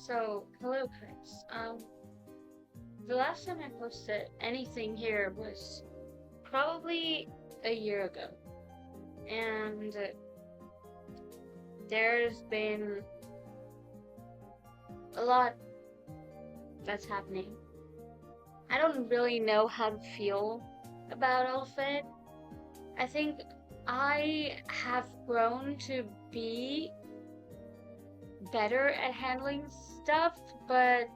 Hello, Chris. The last time I posted anything here was probably a year ago, and there's been a lot that's happening. I don't really know how to feel about all of it. I think I have grown to be better at handling stuff, but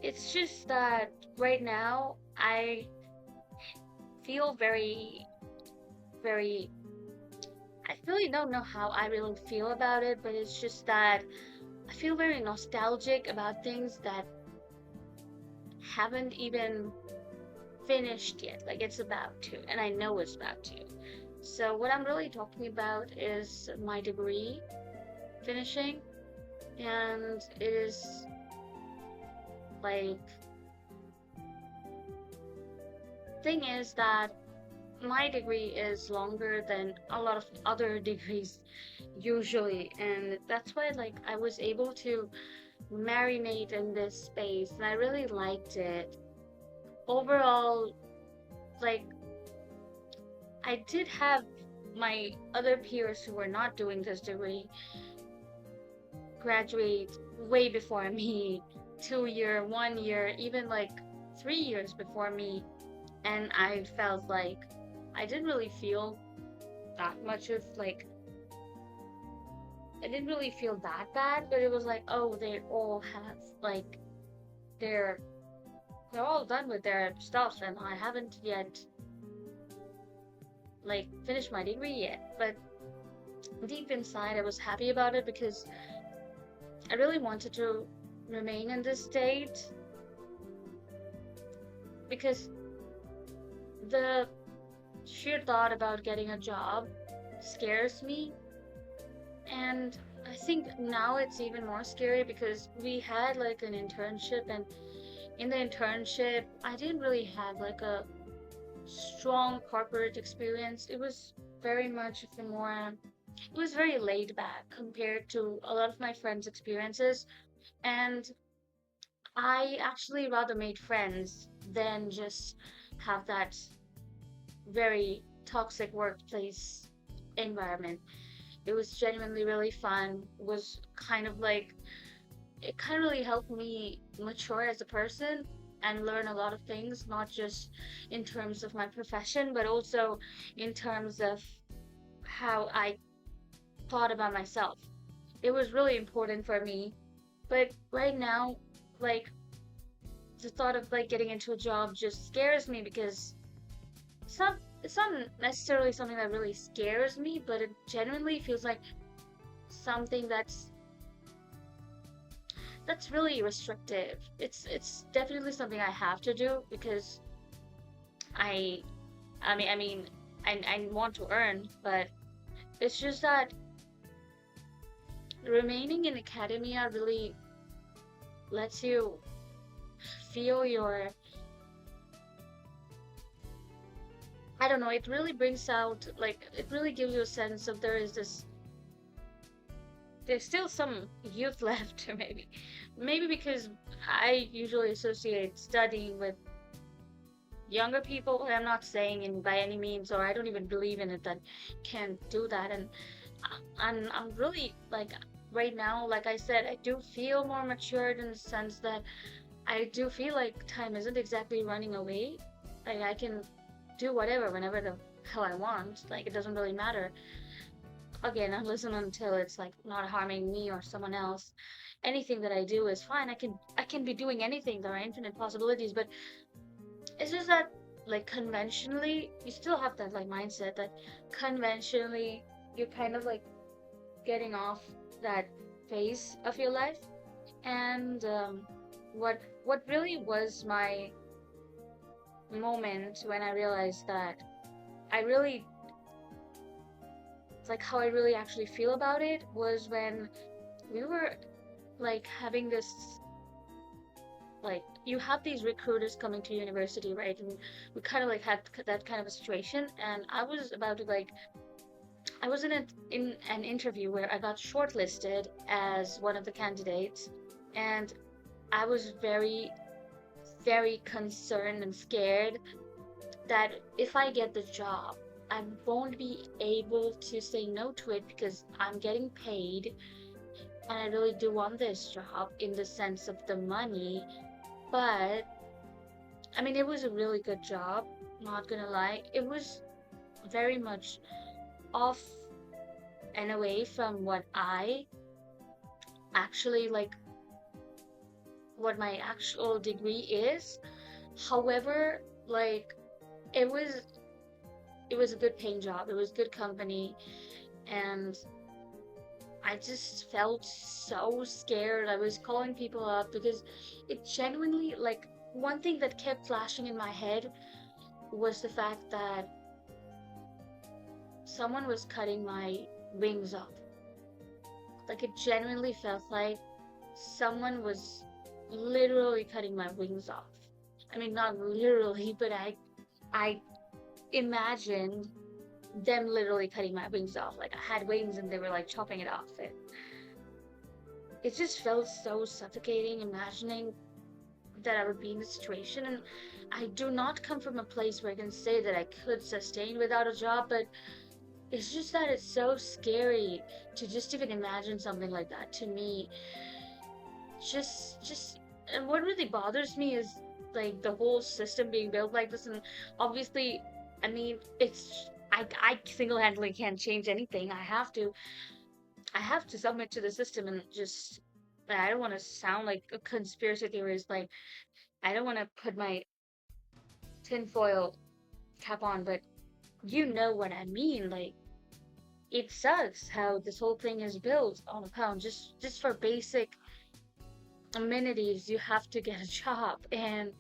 it's just that right now I feel very I really don't know how I really feel about it, but it's just that I feel very nostalgic about things that haven't even finished yet. Like it's about to, and I know it's about to. So, what I'm really talking about is my degree finishing, and it is like, thing is that my degree is longer than a lot of other degrees usually, and that's why like I was able to marinate in this space and I really liked it. Overall, like I did have my other peers who were not doing this degree graduate way before me, 2 year, 1 year, even like 3 years before me, and I felt like I didn't really feel that much of like I didn't really feel that bad, but it was like, oh, they all have like they're they're all done with their stuff and I haven't yet like finished my degree yet. But deep inside I was happy about it because I really wanted to remain in this state because the sheer thought about getting a job scares me. And I think now it's even more scary because we had like an internship, and in the internship, I didn't really have like a strong corporate experience. It was very much of a more, it was very laid back compared to a lot of my friends' experiences. And I actually rather made friends than just have that very toxic workplace environment. It was genuinely really fun. It was kind of like it kind of really helped me mature as a person and learn a lot of things, not just in terms of my profession, but also in terms of how I thought about myself. It was really important for me. But right now, like the thought of like getting into a job just scares me because it's not necessarily something that really scares me, but it genuinely feels like something that's really restrictive. It's definitely something I have to do because I I mean I want to earn, but it's just that remaining in academia really lets you feel your I don't know, it really brings out like it really gives you a sense of there's still some youth left maybe because I usually associate studying with younger people, and I'm not saying in by any means, or I don't even believe in it that can't do that. And I'm really like right now, like I said, I do feel more matured in the sense that I do feel like time isn't exactly running away. Like I can do whatever whenever the hell I want. Like it doesn't really matter. Again, I listen until it's like not harming me or someone else. Anything that I do is fine. I can be doing anything. There are infinite possibilities, but it's just that like conventionally, you still have that like mindset that conventionally you're kind of like getting off that phase of your life. And what really was my moment when I realized that I really like how I really actually feel about it was when we were like having this like you have these recruiters coming to university, right? And we kind of like had that kind of a situation, and I was about to like I was in an interview where I got shortlisted as one of the candidates, And I was very, very concerned and scared that if I get the job, I won't be able to say no to it because I'm getting paid and I really do want this job in the sense of the money. But I mean, it was a really good job, not gonna lie. It was very much off and away from what I actually like, what my actual degree is. However, like, it was it was a good paying job. It was good company, and I just felt so scared. I was calling people up because it genuinely, like, one thing that kept flashing in my head was the fact that someone was cutting my wings off. Like, it genuinely felt like someone was literally cutting my wings off. I mean, not literally, but I imagined them literally cutting my wings off. Like, I had wings and they were like chopping it off. It just felt so suffocating imagining that I would be in this situation. And I do not come from a place where I can say that I could sustain without a job, but it's just that it's so scary to just even imagine something like that to me. Just, and what really bothers me is like the whole system being built like this. And obviously, I mean, I single-handedly can't change anything. I have to submit to the system and just, I don't want to sound like a conspiracy theorist. Like, I don't want to put my tinfoil cap on, but you know what I mean. Like, it sucks how this whole thing is built on a pound. Just for basic amenities, you have to get a job, and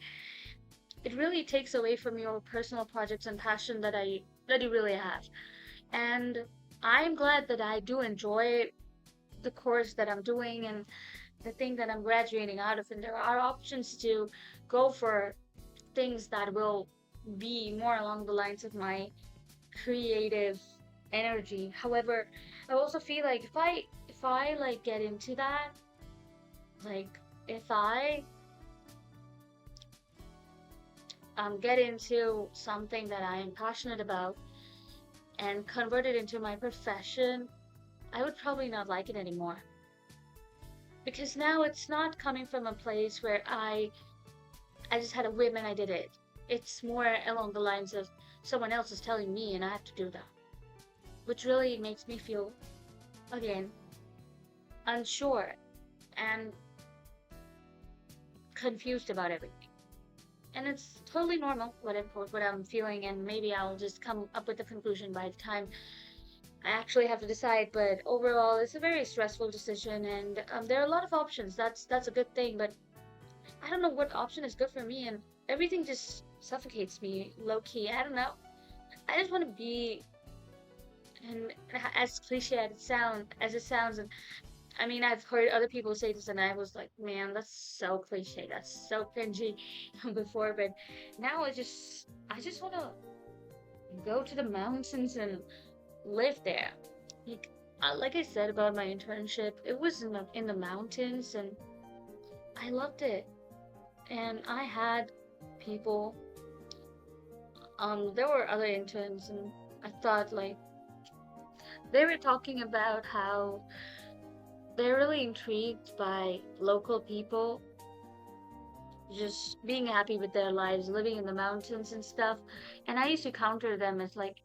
it really takes away from your personal projects and passion that you really have. And I'm glad that I do enjoy the course that I'm doing and the thing that I'm graduating out of, and there are options to go for things that will be more along the lines of my creative energy. However, I also feel like if I like get into that, like if I get into something that I am passionate about and convert it into my profession, I would probably not like it anymore. Because now it's not coming from a place where I just had a whim and I did it. It's more along the lines of someone else is telling me and I have to do that. Which really makes me feel, again, unsure and confused about everything. And it's totally normal what I'm feeling, and maybe I'll just come up with a conclusion by the time I actually have to decide. But overall, it's a very stressful decision, and there are a lot of options. That's a good thing, but I don't know what option is good for me, and everything just suffocates me low key. I don't know. I just want to be, and as cliche as it sounds, and I mean, I've heard other people say this, and I was like, man, that's so cliche. That's so cringy before, but now I just want to go to the mountains and live there. Like, like I said about my internship, it was in the mountains, and I loved it. And I had people. There were other interns, and I thought like they were talking about how they're really intrigued by local people just being happy with their lives, living in the mountains and stuff. And I used to counter them as like,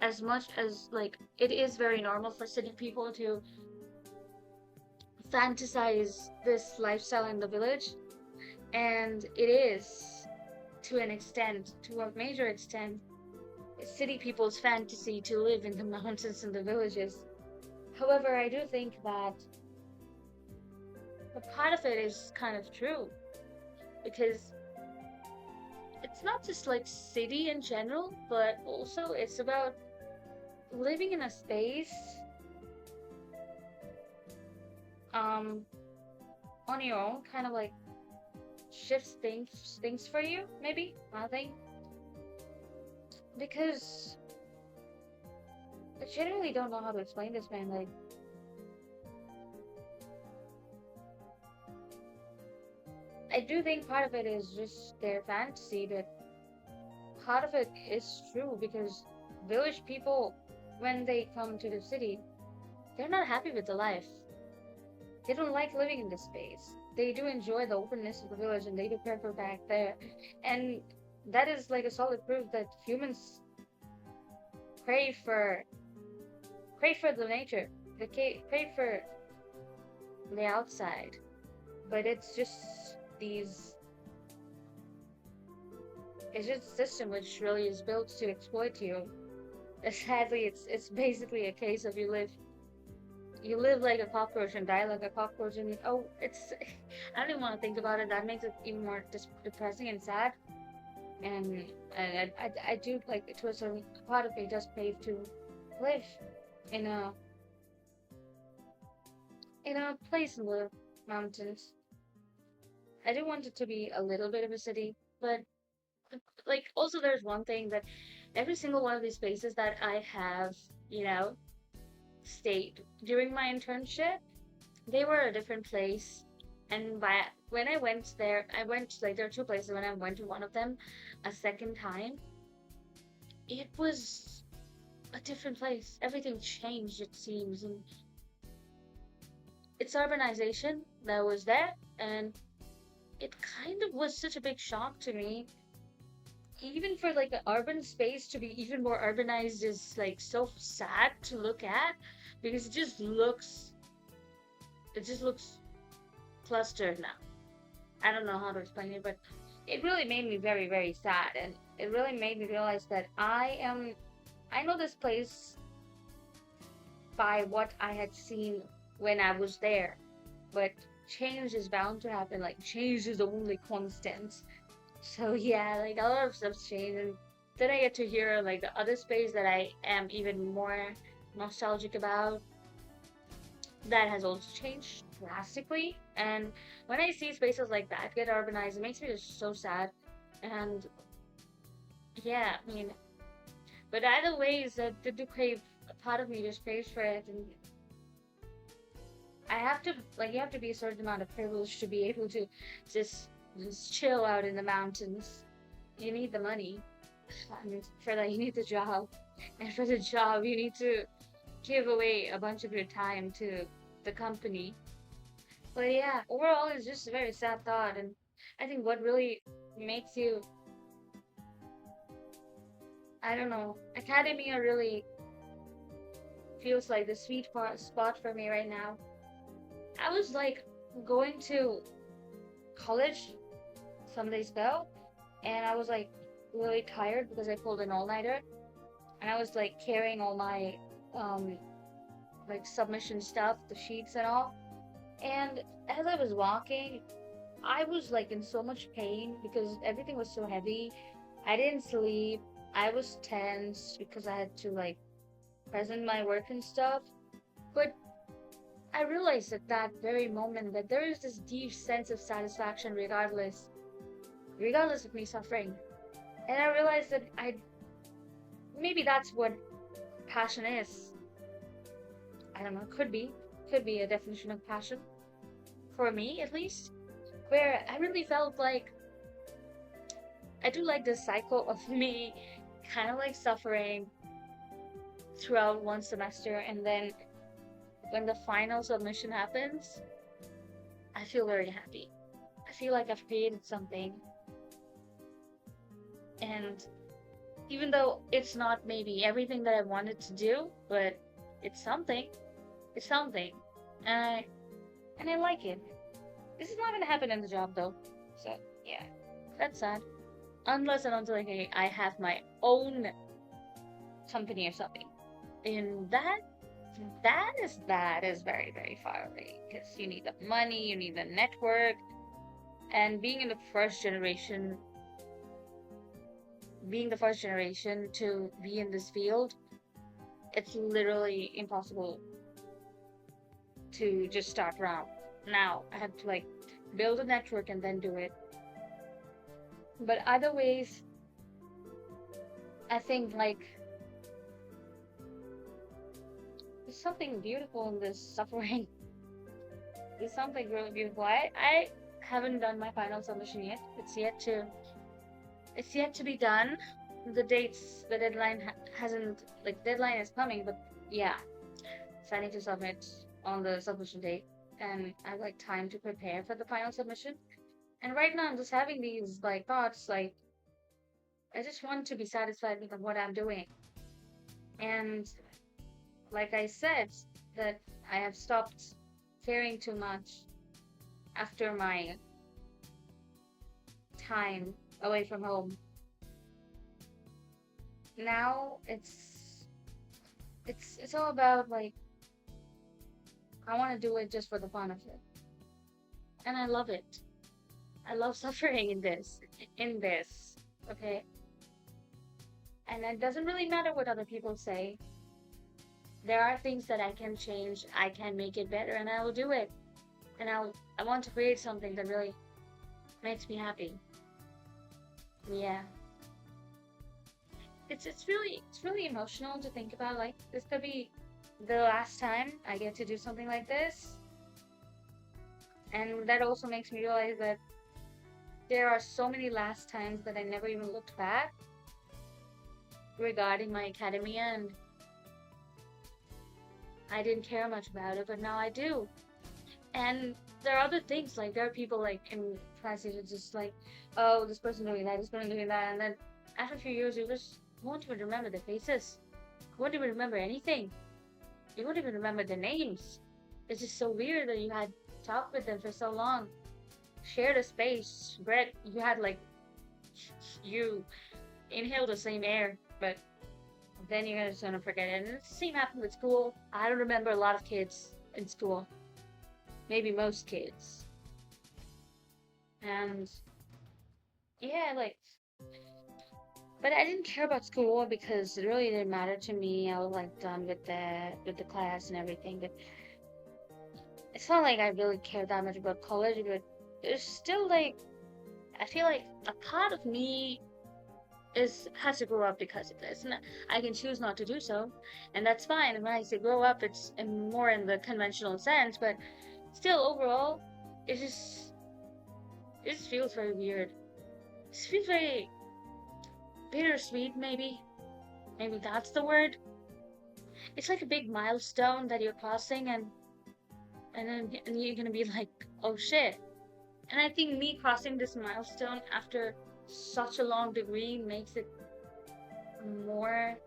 as much as like it is very normal for city people to fantasize this lifestyle in the village, and it is to an extent, to a major extent, city people's fantasy to live in the mountains and the villages. However, I do think that a part of it is kind of true because it's not just like city in general, but also it's about living in a space um on your own, kind of like shifts things for you, maybe, I think. Because I generally don't know how to explain this, man. Like, I do think part of it is just their fantasy, but part of it is true because village people, when they come to the city, they're not happy with the life. They don't like living in this space. They do enjoy the openness of the village and they do prefer back there. And that is like a solid proof that humans crave for crave for the nature. They crave for the outside. But these it's just a system which really is built to exploit you. Sadly, it's basically a case of you live like a cockroach and die like a cockroach, and oh, it's I don't even want to think about it. That makes it even more depressing and sad. And I do like to a certain part of me does crave to live in a place in the mountains. I do want it to be a little bit of a city, but like also there's one thing that every single one of these places that I have, you know, stayed during my internship, they were a different place. And when I went there, I went like there are two places. When I went to one of them a second time, it was a different place. Everything changed, it seems, and it's urbanization that was there, and it kind of was such a big shock to me. Even for like an urban space to be even more urbanized is like so sad to look at because it just looks clustered now. I don't know how to explain it, but it really made me very, very sad. And it really made me realize that I know this place by what I had seen when I was there. But change is bound to happen. Like, change is the only constant. So, yeah, like a lot of stuff's changed. And then I get to hear, like, the other space that I am even more nostalgic about that has also changed drastically. And when I see spaces like that get urbanized, it makes me just so sad. And yeah, I mean, but either ways, the do crave a part of me just craves for it, and I have to like you have to be a certain amount of privilege to be able to just just chill out in the mountains. You need the money, and for that you need the job, and for the job you need to give away a bunch of your time to the company. But yeah, overall, it's just a very sad thought, and I think what really makes you, I don't know, academia really feels like the spot for me right now. I was like going to college some days ago, and I was like really tired because I pulled an all-nighter, and I was like carrying all my um like submission stuff, the sheets and all. And as I was walking, I was like in so much pain because everything was so heavy. I didn't sleep. I was tense because I had to like present my work and stuff. But I realized at that very moment that there is this deep sense of satisfaction regardless of me suffering. And I realized that I maybe that's what passion is. I don't know, could be a definition of passion for me at least, where I really felt like I do like this cycle of me kind of like suffering throughout one semester, and then when the final submission happens, I feel very happy. I feel like I've created something, and even though it's not maybe everything that I wanted to do, but it's something. It's something, and I like it. This is not gonna happen in the job though, so yeah, that's sad. Unless and until like, I have my own company or something, and that is very very far away because you need the money, you need the network, and being the first generation to be in this field, it's literally impossible to just start around. Now I have to like build a network and then do it. But either ways, I think like there's something beautiful in this suffering. There's something really beautiful. I haven't done my final submission yet. It's yet to be done. The deadline hasn't, like, deadline is coming, but yeah, so I need to submit on the submission date, and I have like time to prepare for the final submission. And right now I'm just having these like thoughts, like I just want to be satisfied with what I'm doing. And like I said, that I have stopped caring too much after my time away from home. Now it's all about like I want to do it just for the fun of it. And I love it. I love suffering in this. Okay? And it doesn't really matter what other people say. There are things that I can change, I can make it better, and I will do it. And I want to create something that really makes me happy. Yeah. It's really emotional to think about, like this could be the last time I get to do something like this. And that also makes me realize that there are so many last times that I never even looked back regarding my academia, and I didn't care much about it, but now I do. And there are other things, like there are people like in classes who just like, oh, this person doing that, this person doing that, and then after a few years you won't even remember their faces. You won't even remember anything. You won't even remember their names. It's just so weird that you had talked with them for so long, shared a space, breath. You had like you inhaled the same air, but then you're just gonna forget it. And the same happened with school. I don't remember a lot of kids in school. Maybe most kids. And yeah, like, but I didn't care about school because it really didn't matter to me. I was like done with the class and everything. But it's not like I really care that much about college. But it's still like I feel like a part of me is has to grow up because of this, and I can choose not to do so, and that's fine. And when I say grow up, it's more in the conventional sense, but still, overall, it just it just feels very weird. It just feels very bittersweet, maybe that's the word. It's like a big milestone that you're crossing, and you're gonna be like, oh shit. And I think me crossing this milestone after such a long degree makes it more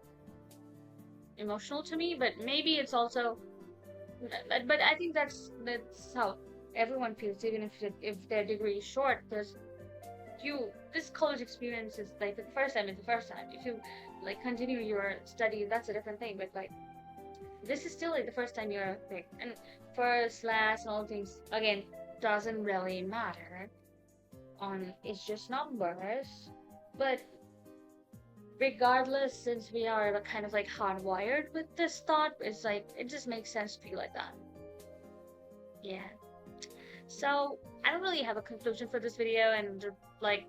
emotional to me, but maybe it's also, but I think that's how everyone feels, even if their degree is short, because this college experience is like the first time. It's the first time. If you like continue your study, that's a different thing. But like this is still like the first time you're like, and first, last, and all things again doesn't really matter. It's just numbers, but regardless, since we are kind of like hardwired with this thought, it's like it just makes sense to be like that. Yeah. So I don't really have a conclusion for this video, and like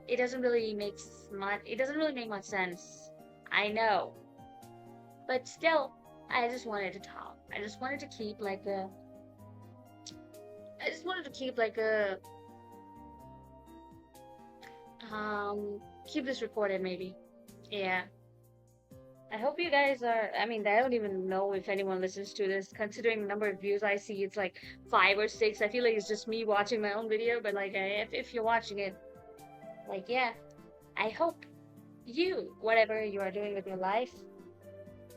it doesn't really make much sense. I know, but still, I just wanted to talk. I just wanted to keep like a. I just wanted to keep like a keep this recorded maybe. Yeah. I hope you guys are. I mean, I don't even know if anyone listens to this. Considering the number of views I see, it's like 5 or 6. I feel like it's just me watching my own video. But like, if you're watching it, like, yeah, I hope whatever you are doing with your life,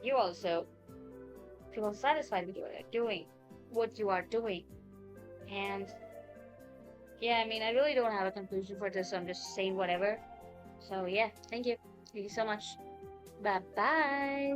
you also feel satisfied with what you are doing. And yeah, I mean, I really don't have a conclusion for this. So I'm just saying whatever. So yeah, thank you. Thank you so much. Bye bye.